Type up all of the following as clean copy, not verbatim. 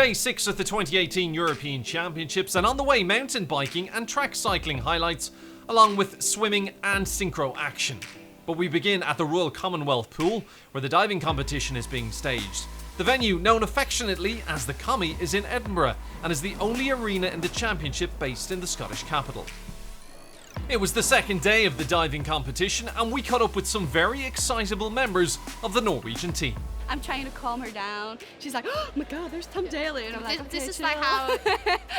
Day 6 of the 2018 European Championships, and on the way mountain biking and track cycling highlights, along with swimming and synchro action. But we begin at the Royal Commonwealth pool, where the diving competition is being staged. The venue, known affectionately as the Commie, is in Edinburgh and is the only arena in the championship based in the Scottish capital. It was the second day of the diving competition, and we caught up with some very excitable members of the Norwegian team. I'm trying to calm her down. She's like, oh my god, there's Tom Daley. And I'm like, okay, this is chill. like how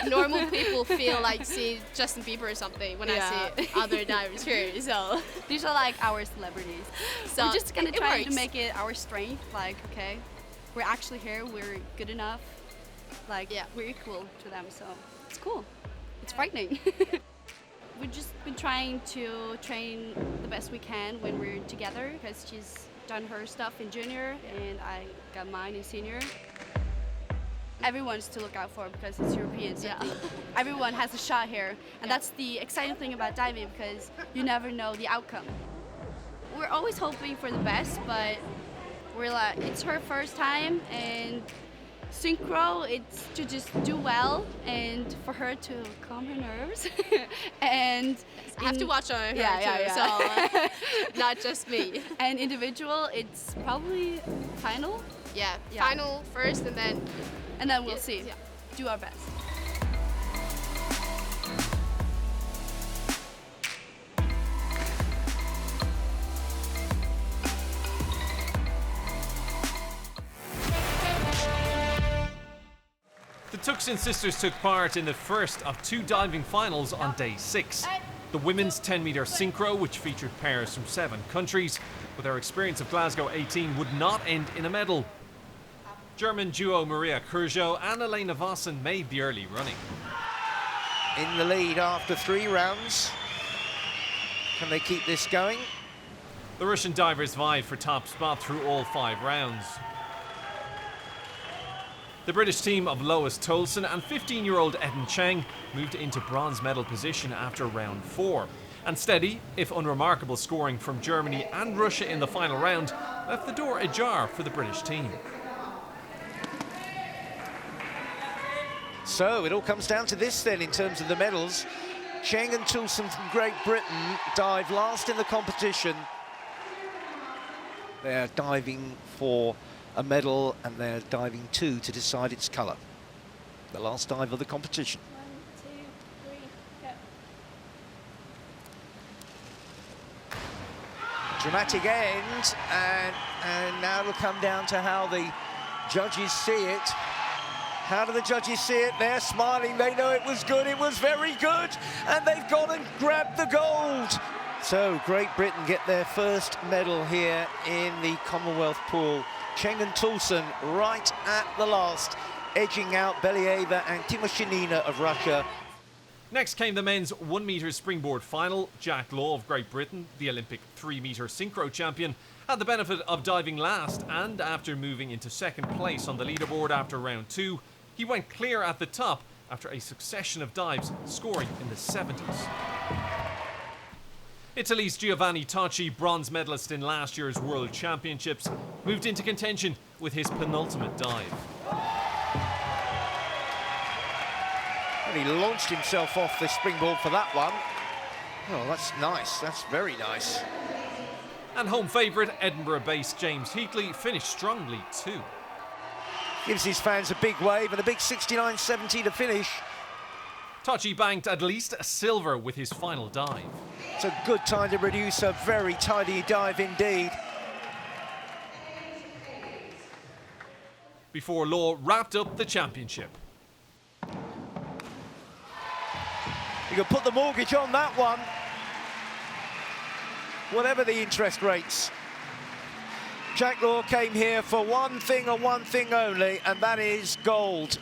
normal people feel like seeing Justin Bieber or something when I see other divers here. So these are like our celebrities. So we're just gonna try works. to make it our strength. Like, okay, we're actually here. We're good enough. Like, we're equal to them. So it's cool. It's frightening. We've just been trying to train the best we can when we're together, because she's done her stuff in junior and I got mine in senior. Everyone's to look out for because it's European. So everyone has a shot here, and that's the exciting thing about diving, because you never know the outcome. We're always hoping for the best, but we're like, it's her first time, and synchro, it's to just do well and for her to calm her nerves. And I have to watch on her too, so not just me. And individual, it's probably final. Yeah, final first, and then we'll see. Yeah. Do our best. The Tuxin sisters took part in the first of two diving finals on day 6. The women's 10-metre synchro, which featured pairs from 7 countries, but their experience of Glasgow 18 would not end in a medal. German duo Maria Kurjo and Elena Vossen made the early running. In the lead after 3 rounds. Can they keep this going? The Russian divers vied for top spot through all 5 rounds. The British team of Lois Tolson and 15-year-old Eden Cheng moved into bronze medal position after round 4. And steady, if unremarkable, scoring from Germany and Russia in the final round left the door ajar for the British team. So it all comes down to this then in terms of the medals. Cheng and Tolson from Great Britain dive last in the competition. They're diving for a medal, and they're diving 2 to decide its colour. The last dive of the competition. 1, 2, 3, go. Dramatic end, and now it'll come down to how the judges see it. How do the judges see it? They're smiling, they know it was good, it was very good, and they've gone and grabbed the gold. So Great Britain get their first medal here in the Commonwealth pool. Cheng and Tolson right at the last, edging out Believa and Timoshenina of Russia. Next came the men's 1-metre springboard final. Jack Law of Great Britain, the Olympic 3-metre synchro champion, had the benefit of diving last, and after moving into second place on the leaderboard after round 2, he went clear at the top after a succession of dives, scoring in the 70s. Italy's Giovanni Tocci, bronze medalist in last year's World Championships, moved into contention with his penultimate dive. And he launched himself off the springboard for that one. Oh, that's nice. That's very nice. And home favourite, Edinburgh-based James Heatley, finished strongly too. Gives his fans a big wave and a big 69.70 to finish. Tocci banked at least a silver with his final dive. It's a good time to produce a very tidy dive indeed. Before Law wrapped up the championship. You can put the mortgage on that one. Whatever the interest rates. Jack Law came here for one thing and one thing only, and that is gold.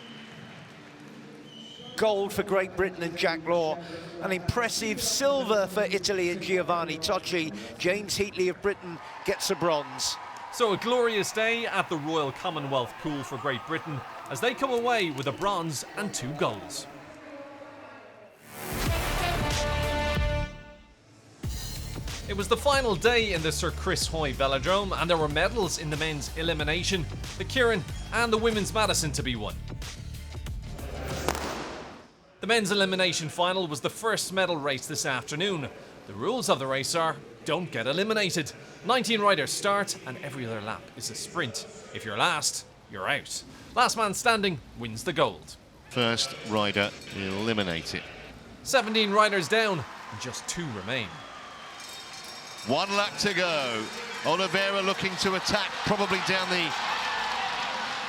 Gold for Great Britain and Jack Law. An impressive silver for Italy and Giovanni Tocci. James Heatley of Britain gets a bronze. So a glorious day at the Royal Commonwealth pool for Great Britain as they come away with a bronze and 2 golds. It was the final day in the Sir Chris Hoy Velodrome, and there were medals in the men's elimination, the KEIRIN and the women's MADISON to be won. men's elimination final was the first medal race this afternoon. The rules of the race are, don't get eliminated. 19 riders start and every other lap is a sprint. If you're last, you're out. Last man standing wins the gold. First rider eliminated. 17 riders down and just 2 remain. 1 lap to go. Oliveira looking to attack, probably down the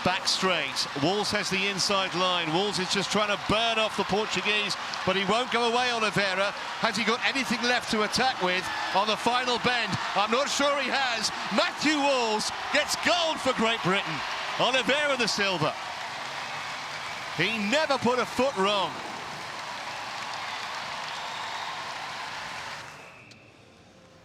back straight. Walls has the inside line. Walls is just trying to burn off the Portuguese, but he won't go away, Oliveira. Has he got anything left to attack with on the final bend? I'm not sure he has. Matthew Walls gets gold for Great Britain. Oliveira the silver. He never put a foot wrong.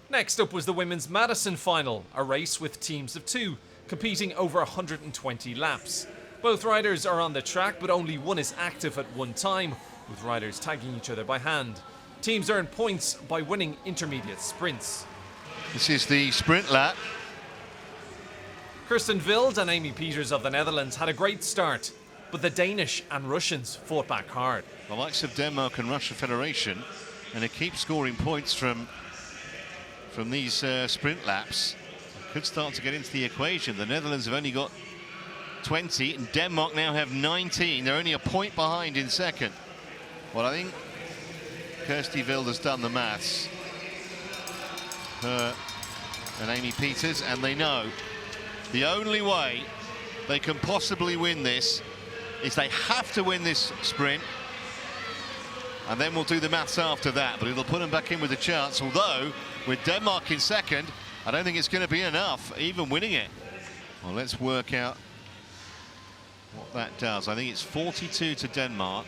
Next up was the women's MADISON final, a race with teams of 2, competing over 120 laps. Both riders are on the track, but only one is active at one time, with riders tagging each other by hand. Teams earn points by winning intermediate sprints. This is the sprint lap. Kirsten Wild and Amy Peters of the Netherlands had a great start, but the Danish and Russians fought back hard. The likes of Denmark and Russia Federation, and it keeps scoring points from these sprint laps. Could start to get into the equation. The Netherlands have only got 20 and Denmark now have 19. They're only a point behind in second. Well, I think Kirsty Wild has done the maths. Her and Amy Peters, and they know the only way they can possibly win this is they have to win this sprint, and then we'll do the maths after that, but it'll put them back in with a chance, although with Denmark in second, I don't think it's going to be enough, even winning it. Well, let's work out what that does. I think it's 42 to Denmark,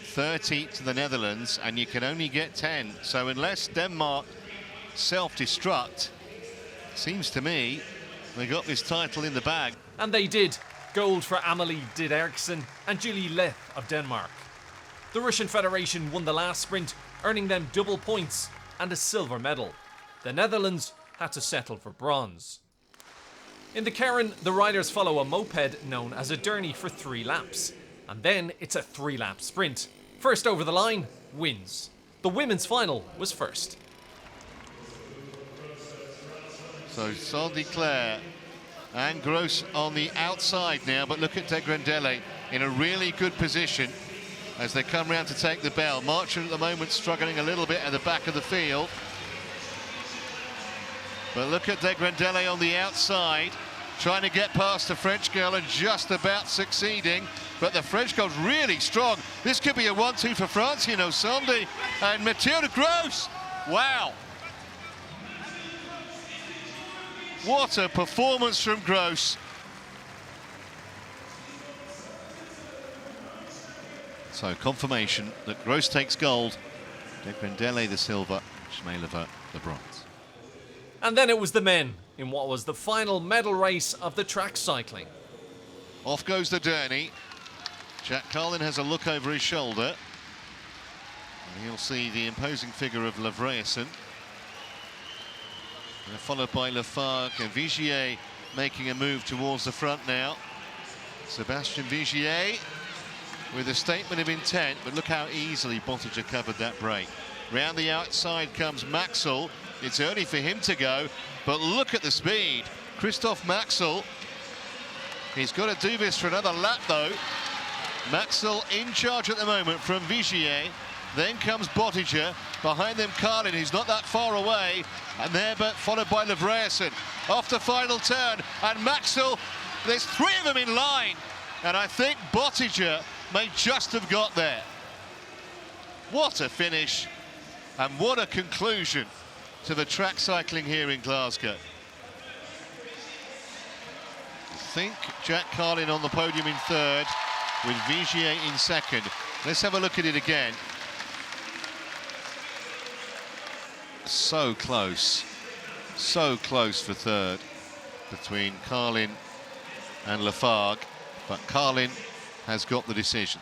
30 to the Netherlands, and you can only get 10. So unless Denmark self-destruct, seems to me they got this title in the bag. And they did. Gold for Amalie Dideriksen and Julie Leth of Denmark. The Russian Federation won the last sprint, earning them double points and a silver medal. The Netherlands had to settle for bronze. In the KEIRIN, the riders follow a moped known as a Derny for 3 laps. And then it's a 3-lap sprint. First over the line wins. The women's final was first. So Saint-Clair and Gross on the outside now, but look at De Grandele in a really good position as they come round to take the bell. Marchand at the moment struggling a little bit at the back of the field. But look at De Grandele on the outside, trying to get past the French girl and just about succeeding. But the French girl's really strong. This could be a 1-2 for France, you know, Sandy and Mathilde Gross. Wow. What a performance from Gross. So confirmation that Gross takes gold, De Grandele the silver, Schmeleva the bronze. And then it was the men in what was the final medal race of the track cycling. Off goes the Derny. Jack Carlin has a look over his shoulder. And he'll see the imposing figure of Lavraessen. Followed by Lafargue and Vigier making a move towards the front now. Sébastien Vigier with a statement of intent, but look how easily Bottiger covered that break. Round the outside comes Maxwell. It's early for him to go, but look at the speed. Christoph Maxwell, he's got to do this for another lap though. Maxwell in charge at the moment from Vigier. Then comes Bottiger, behind them Carlin, who's not that far away, and there but followed by Lavraessen. Off the final turn, and Maxwell, there's 3 of them in line, and I think Bottiger may just have got there. What a finish, and what a conclusion to the track cycling here in Glasgow. I think Jack Carlin on the podium in 3rd, with Vigier in 2nd. Let's have a look at it again. So close for 3rd between Carlin and Lafargue, but Carlin has got the decision.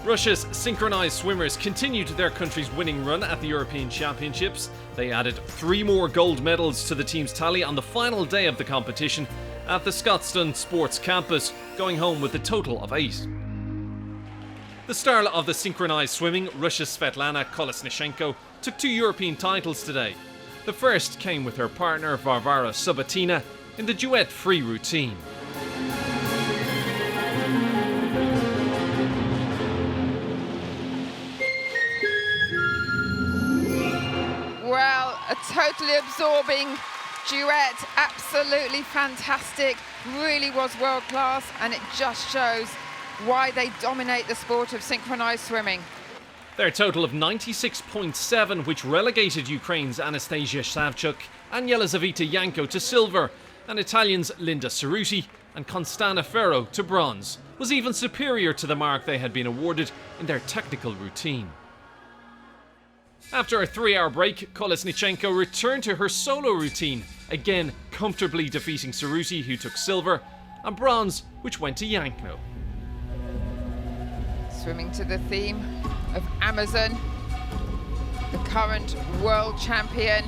Russia's synchronized swimmers continued their country's winning run at the European Championships. They added 3 more gold medals to the team's tally on the final day of the competition, at the Scotstoun Sports Campus, going home with a total of 8. The star of the synchronised swimming, Russia's Svetlana Kolesnichenko, took 2 European titles today. The first came with her partner Varvara Subotina in the duet free routine. Well, a totally absorbing duet, absolutely fantastic, really was world class, and it just shows why they dominate the sport of synchronised swimming. Their total of 96.7, which relegated Ukraine's Anastasia Savchuk and Yelizaveta Yanko to silver, and Italians Linda Cerruti and Constana Ferro to bronze, was even superior to the mark they had been awarded in their technical routine. After a 3-hour break, Kolesnichenko returned to her solo routine, again comfortably defeating Cerruti, who took silver, and bronze, which went to Yanko. Swimming to the theme of Amazon, the current world champion.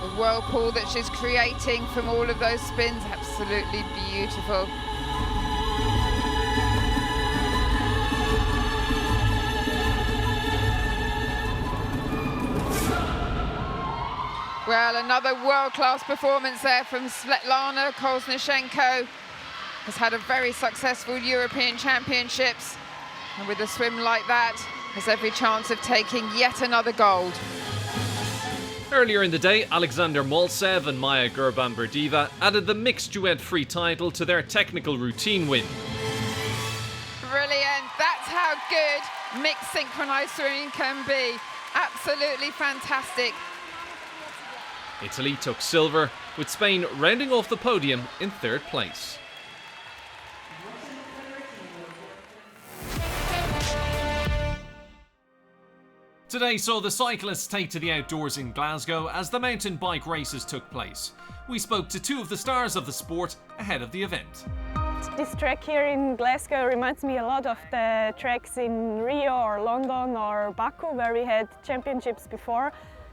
The whirlpool that she's creating from all of those spins, absolutely beautiful. Well, another world-class performance there from Svetlana Kolesnichenko. Has had a very successful European Championships, and with a swim like that, has every chance of taking yet another gold. Earlier in the day, Alexander Maltsev and Maya Gurban-Berdieva added the mixed duet free title to their technical routine win. Brilliant, that's how good mixed synchronised swimming can be. Absolutely fantastic. Italy took silver, with Spain rounding off the podium in 3rd place. Today saw the cyclists take to the outdoors in Glasgow as the mountain bike races took place. We spoke to 2 of the stars of the sport ahead of the event. This track here in Glasgow reminds me a lot of the tracks in Rio or London or Baku, where we had championships before,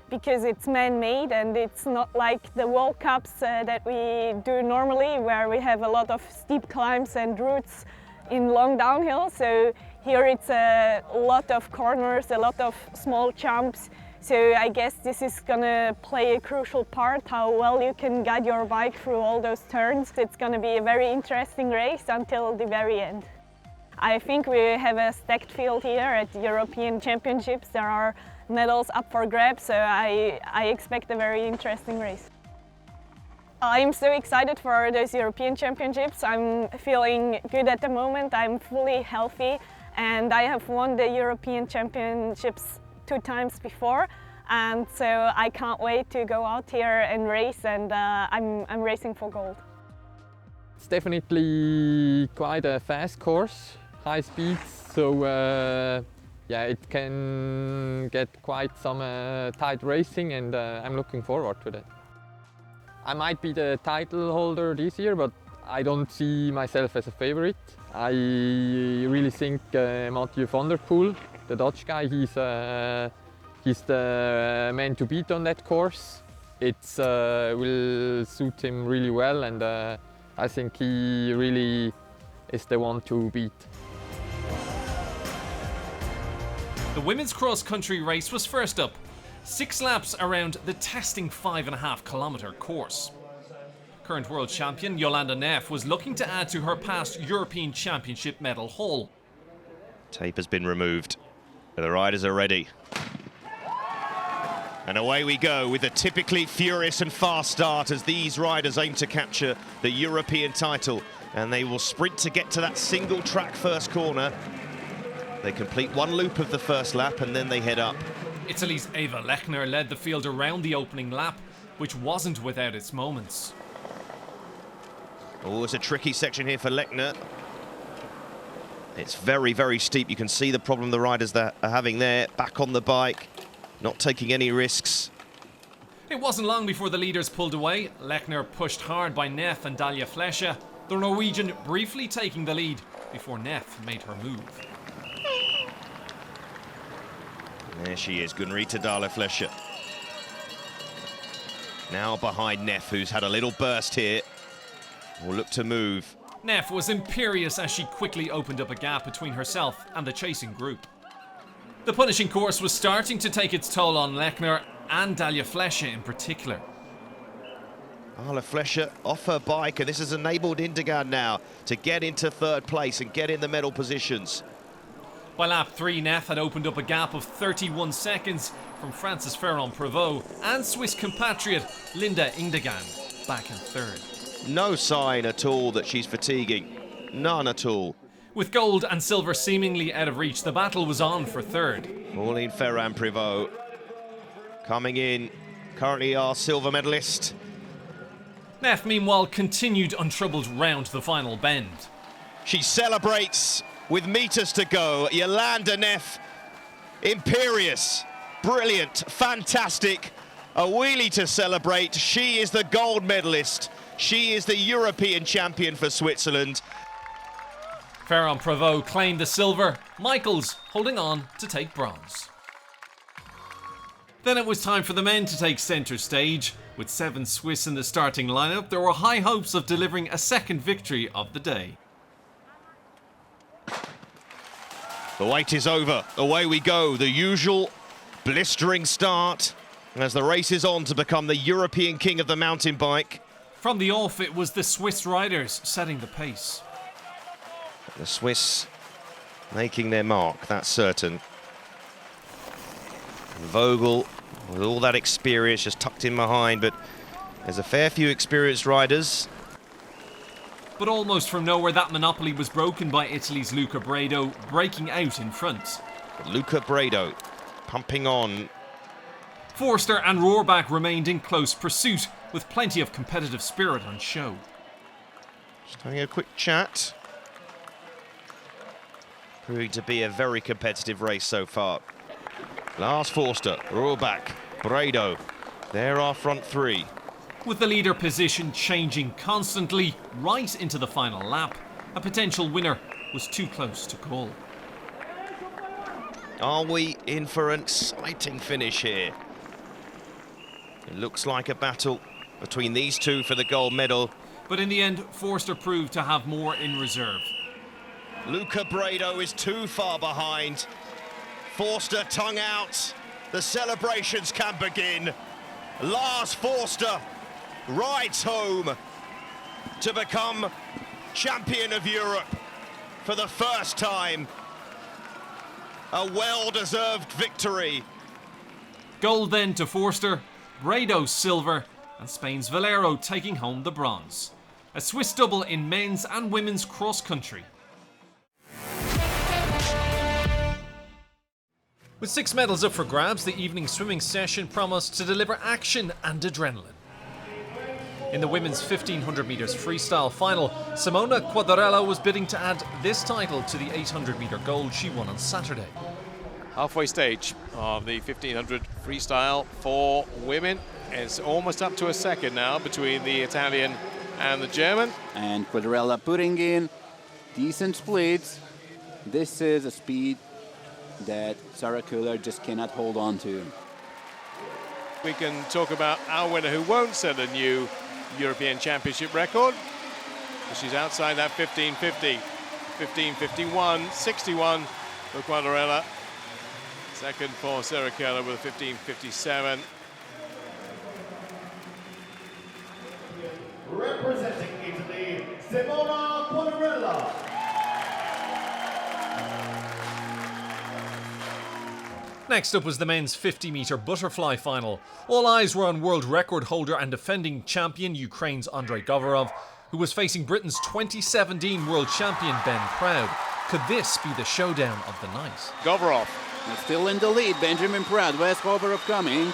because it's man-made and it's not like the World Cups that we do normally, where we have a lot of steep climbs and routes in long downhill. So here it's a lot of corners, a lot of small jumps. So I guess this is gonna play a crucial part, how well you can guide your bike through all those turns. It's gonna be a very interesting race until the very end. I think we have a stacked field here at the European Championships. There are medals up for grabs, so I expect a very interesting race. I'm so excited for those European Championships. I'm feeling good at the moment. I'm fully healthy, and I have won the European Championships 2 times before, and so I can't wait to go out here and race, and I'm racing for gold. It's definitely quite a fast course, high speeds, so yeah, it can get quite some tight racing, and I'm looking forward to that. I might be the title holder this year, but I don't see myself as a favorite. I really think Mathieu van der Poel, the Dutch guy, he's the man to beat on that course. It will suit him really well, and I think he really is the one to beat. The women's cross-country race was first up. 6 laps around the testing 5.5-kilometre course. Current world champion Jolanda Neff was looking to add to her past European Championship medal haul. Tape has been removed. The riders are ready. And away we go with a typically furious and fast start as these riders aim to capture the European title. And they will sprint to get to that single track first corner. They complete 1 loop of the first lap and then they head up. Italy's Eva Lechner led the field around the opening lap, which wasn't without its moments. Oh, it's a tricky section here for Lechner. It's very, very steep. You can see the problem the riders that are having there. Back on the bike, not taking any risks. It wasn't long before the leaders pulled away. Lechner pushed hard by Neff and Dalia Flesche, the Norwegian briefly taking the lead before Neff made her move. There she is, Gunrita Dalia Flesche. Now behind Neff, who's had a little burst here. Will look to move. Neff was imperious as she quickly opened up a gap between herself and the chasing group. The punishing course was starting to take its toll on Lechner and Dalia Flesche in particular. Arla Flesche off her bike, and this has enabled Indigad now to get into third place and get in the medal positions. By lap 3, Neff had opened up a gap of 31 seconds from Frances Ferrand-Prévot and Swiss compatriot Linda Indigad back in third. No sign at all that she's fatiguing. None at all. With gold and silver seemingly out of reach, the battle was on for third. Pauline Ferrand-Prévot coming in, currently our silver medalist. Neff, meanwhile, continued untroubled round the final bend. She celebrates with meters to go. Yolanda Neff, imperious, brilliant, fantastic. A wheelie to celebrate. She is the gold medalist. She is the European champion for Switzerland. Ferrand-Prévot claimed the silver, Michaels holding on to take bronze. Then it was time for the men to take centre stage. With 7 Swiss in the starting lineup, there were high hopes of delivering a second victory of the day. The wait is over. Away we go. The usual blistering start as the race is on to become the European king of the mountain bike. From the off, it was the Swiss riders setting the pace. The Swiss making their mark, that's certain. Vogel, with all that experience, just tucked in behind, but there's a fair few experienced riders. But almost from nowhere, that monopoly was broken by Italy's Luca Bredo, breaking out in front. Luca Bredo pumping on. Forster and Rohrbach remained in close pursuit, with plenty of competitive spirit on show. Just having a quick chat. Proving to be a very competitive race so far. Lars Forster, Rohrbach, Bredo. They're our front three. With the leader position changing constantly right into the final lap, a potential winner was too close to call. Are we in for an exciting finish here? It looks like a battle between these two for the gold medal. But in the end, Forster proved to have more in reserve. Luca Bredo is too far behind. Forster tongue out. The celebrations can begin. Lars Forster rides home to become champion of Europe for the first time. A well-deserved victory. Gold then to Forster, Bredo silver, and Spain's Valero taking home the bronze. A Swiss double in men's and women's cross-country. With 6 medals up for grabs, the evening swimming session promised to deliver action and adrenaline. In the women's 1500 metres freestyle final, Simona Quadarella was bidding to add this title to the 800 metre gold she won on Saturday. Halfway stage of the 1500 freestyle for women. It's almost up to a second now between the Italian and the German. And Quadarella putting in decent splits. This is a speed that Sarah Köhler just cannot hold on to. We can talk about our winner who won't set a new European Championship record. She's outside that 1550. 1551, 61 for Quadarella. Second for Sarah Köhler with a 1557. Representing Italy, Simona Quadarella. Next up was the men's 50-metre butterfly final. All eyes were on world record holder and defending champion Ukraine's Andrei Govorov, who was facing Britain's 2017 world champion Ben Proud. Could this be the showdown of the night? Govorov. Still in the lead, Benjamin Proud. Where's Govorov coming?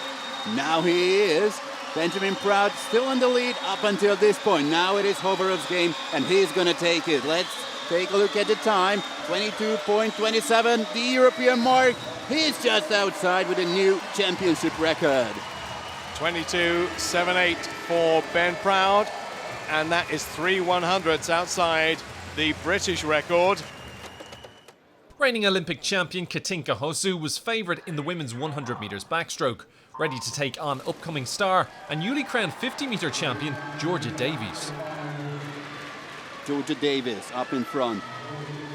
Now he is. Benjamin Proud still in the lead up until this point. Now it is Govorov's game, and he's going to take it. Let's take a look at the time. 22.27, the European mark. He's just outside with a new championship record. 22.78 for Ben Proud, and that is 3 100ths outside the British record. Reigning Olympic champion Katinka Hosu was favoured in the women's 100 metres backstroke. ready to take on upcoming star and newly crowned 50-metre champion Georgia Davies. Georgia Davis up in front.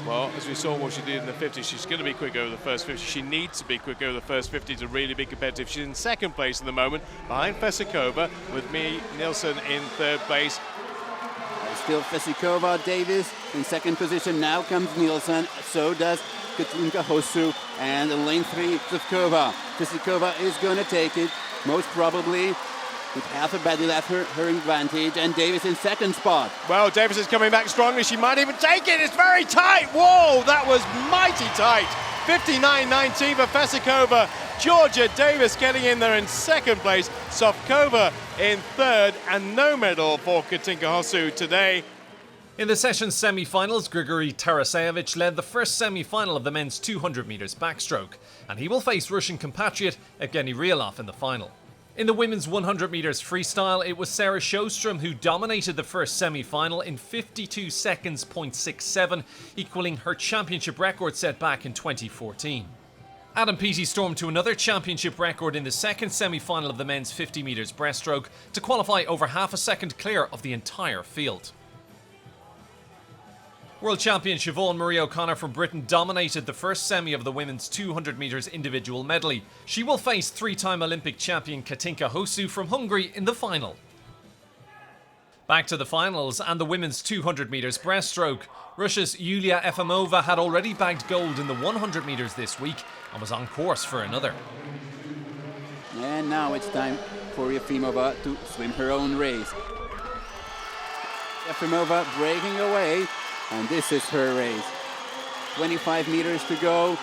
Well, as we saw what she did in the 50, she's going to be quick over the first 50. She needs to be quick over the first 50 to really be competitive. She's in second place at the moment, behind Fesikova, with Nielsen in third place. Still Fesikova, Davis in second position. Now comes Nielsen, so does Katinka Hosu, and in lane 3, Zivkova. Fesikova is going to take it, most probably, with half a body left her advantage, and Davis in second spot. Well, Davis is coming back strongly. She might even take it. It's very tight. Whoa, that was mighty tight. 59.19 for Fesikova. Georgia Davis getting in there in second place. Sofkova in third, and no medal for Katinka Hosu today. In the session's semi-finals, Grigory Tarasevich led the first semi-final of the men's 200 metres backstroke, and he will face Russian compatriot Evgeny Ryalov in the final. In the women's 100 metres freestyle, it was Sarah Sjostrom who dominated the first semi-final in 52 seconds .67, equaling her championship record set back in 2014. Adam Peaty stormed to another championship record in the second semi-final of the men's 50 metres breaststroke to qualify over half a second clear of the entire field. World champion Siobhan Marie O'Connor from Britain dominated the first semi of the women's 200 metres individual medley. She will face three-time Olympic champion Katinka Hosu from Hungary in the final. Back to the finals and the women's 200 metres breaststroke. Russia's Yulia Efimova had already bagged gold in the 100 metres this week and was on course for another. And now it's time for Efimova to swim her own race. Efimova breaking away. And this is her race. 25 meters to go.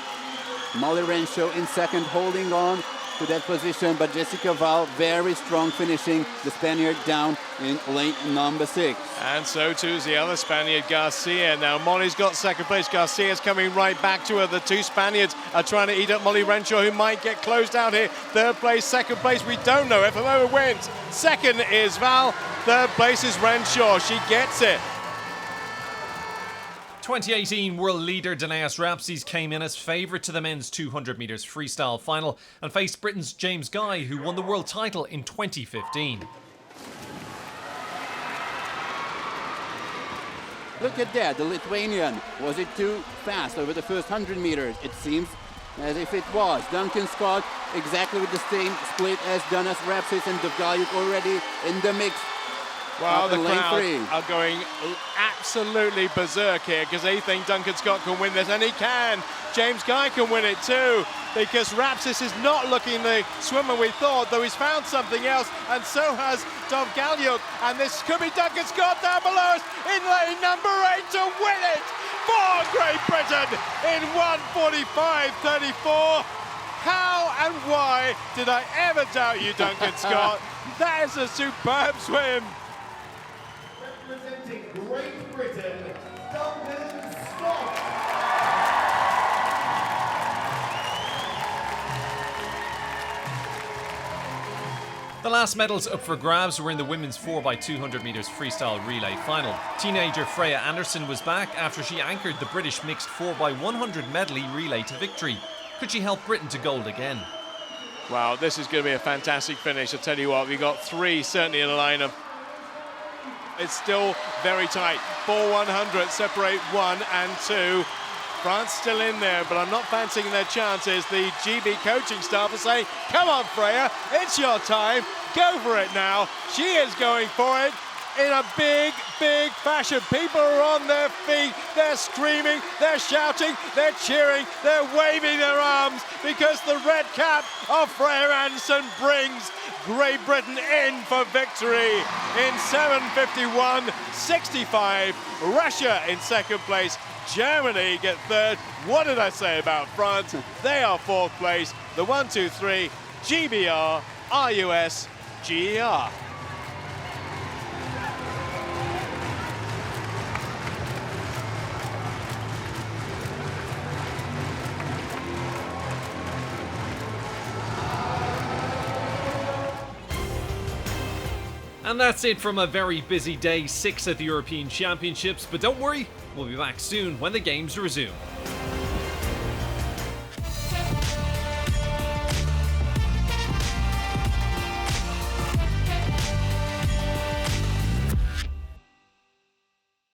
Molly Renshaw in second, holding on to that position, but Jessica Val very strong, finishing the Spaniard down in lane number 6. And so too is the other Spaniard, Garcia. Now Molly's got second place. Garcia's coming right back to her. The two Spaniards are trying to eat up Molly Renshaw, who might get closed out here. Third place, second place, we don't know. Efimova wins. Second is Val. Third place is Renshaw. She gets it. 2018 world leader Deneas Rapsys came in as favourite to the men's 200 metres freestyle final and faced Britain's James Guy, who won the world title in 2015. Look at that, the Lithuanian. Was it too fast over the first 100 meters? It seems as if it was. Duncan Scott exactly with the same split as Deneas Rapsys, and Dovgalyuk already in the mix. Well, the crowd are going absolutely berserk here because they think Duncan Scott can win this, and he can. James Guy can win it too, because Rapsys is not looking the swimmer we thought, though he's found something else, and so has Dovgalyuk. And this could be Duncan Scott down below us in lane number 8 to win it for Great Britain in 1:45.34. How and why did I ever doubt you, Duncan Scott? That is a superb swim. Representing Great Britain, Duncan Scott. The last medals up for grabs were in the women's 4x200 metres freestyle relay final. Teenager Freya Anderson was back after she anchored the British mixed 4x100 medley relay to victory. Could she help Britain to gold again? Wow, this is going to be a fantastic finish. I tell you what, we got three certainly in the lineup. It's still very tight. 4-100 separate 1 and 2. France still in there, but I'm not fancying their chances. The GB coaching staff are saying, come on, Freya, it's your time. Go for it now. She is going for it in a big, big fashion. People are on their feet. They're screaming, they're shouting, they're cheering, they're waving their arms because the red cap of Freya Anderson brings Great Britain in for victory in 7:51.65. Russia in second place. Germany get third. What did I say about France? They are fourth place. The 1, 2, 3, GBR, RUS, GER. And that's it from a very busy day 6 at the European Championships, but don't worry, we'll be back soon when the games resume.